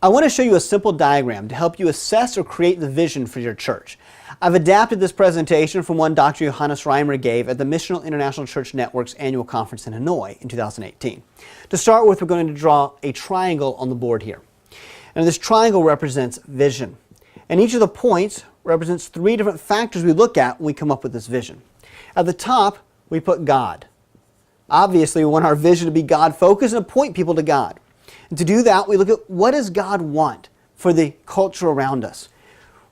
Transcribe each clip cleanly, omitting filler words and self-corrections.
I want to show you a simple diagram to help you assess or create the vision for your church. I've adapted this presentation from one Dr. Johannes Reimer gave at the Missional International Church Network's annual conference in Hanoi in 2018. To start with, we're going to draw a triangle on the board here. And this triangle represents vision. And each of the points represents three different factors we look at when we come up with this vision. At the top, we put God. Obviously, we want our vision to be God-focused and to point people to God. And to do that, we look at what does God want for the culture around us.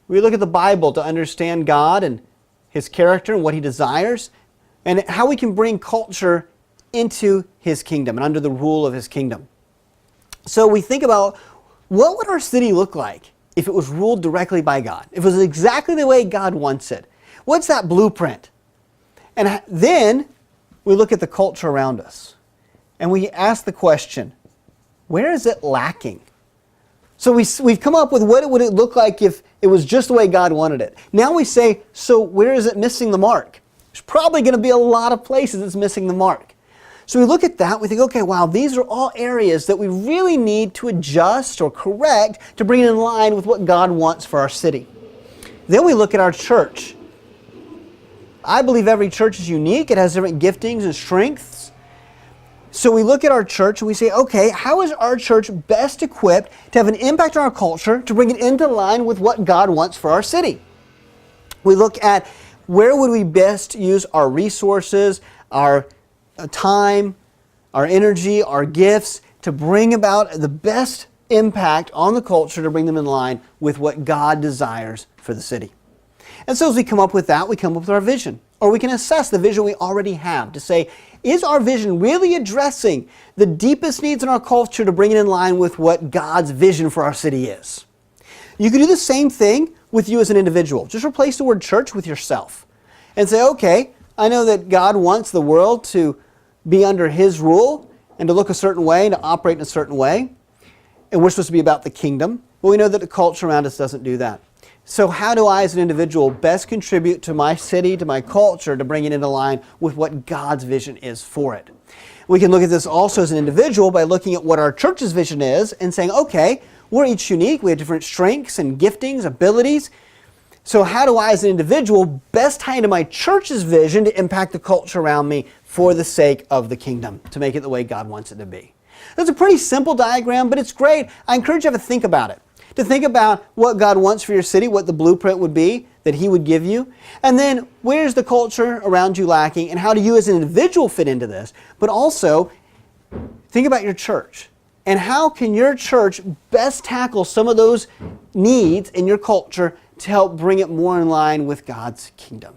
We look at the Bible to understand God and His character and what He desires, and how we can bring culture into His kingdom and under the rule of His kingdom. So we think about, what would our city look like if it was ruled directly by God? If it was exactly the way God wants it? What's that blueprint? And then we look at the culture around us, and we ask the question, where is it lacking? So we've come up with what would it look like if it was just the way God wanted it. Now we say, so where is it missing the mark? There's probably going to be a lot of places it's missing the mark. So we look at that, we think, okay, wow, these are all areas that we really need to adjust or correct to bring it in line with what God wants for our city. Then we look at our church. I believe every church is unique. It has different giftings and strengths. So we look at our church and we say, okay, how is our church best equipped to have an impact on our culture, to bring it into line with what God wants for our city? We look at where would we best use our resources, our time, our energy, our gifts to bring about the best impact on the culture, to bring them in line with what God desires for the city. And so as we come up with that, we come up with our vision. Or we can assess the vision we already have to say, is our vision really addressing the deepest needs in our culture to bring it in line with what God's vision for our city is? You can do the same thing with you as an individual. Just replace the word church with yourself. And say, okay, I know that God wants the world to be under His rule and to look a certain way and to operate in a certain way. And we're supposed to be about the kingdom. But we know that the culture around us doesn't do that. So how do I as an individual best contribute to my city, to my culture, to bring it into line with what God's vision is for it? We can look at this also as an individual by looking at what our church's vision is and saying, okay, we're each unique. We have different strengths and giftings, abilities. So how do I as an individual best tie into my church's vision to impact the culture around me for the sake of the kingdom, to make it the way God wants it to be? That's a pretty simple diagram, but it's great. I encourage you to think about it. To think about what God wants for your city, what the blueprint would be that He would give you. And then where's the culture around you lacking, and how do you as an individual fit into this? But also think about your church. And how can your church best tackle some of those needs in your culture to help bring it more in line with God's kingdom?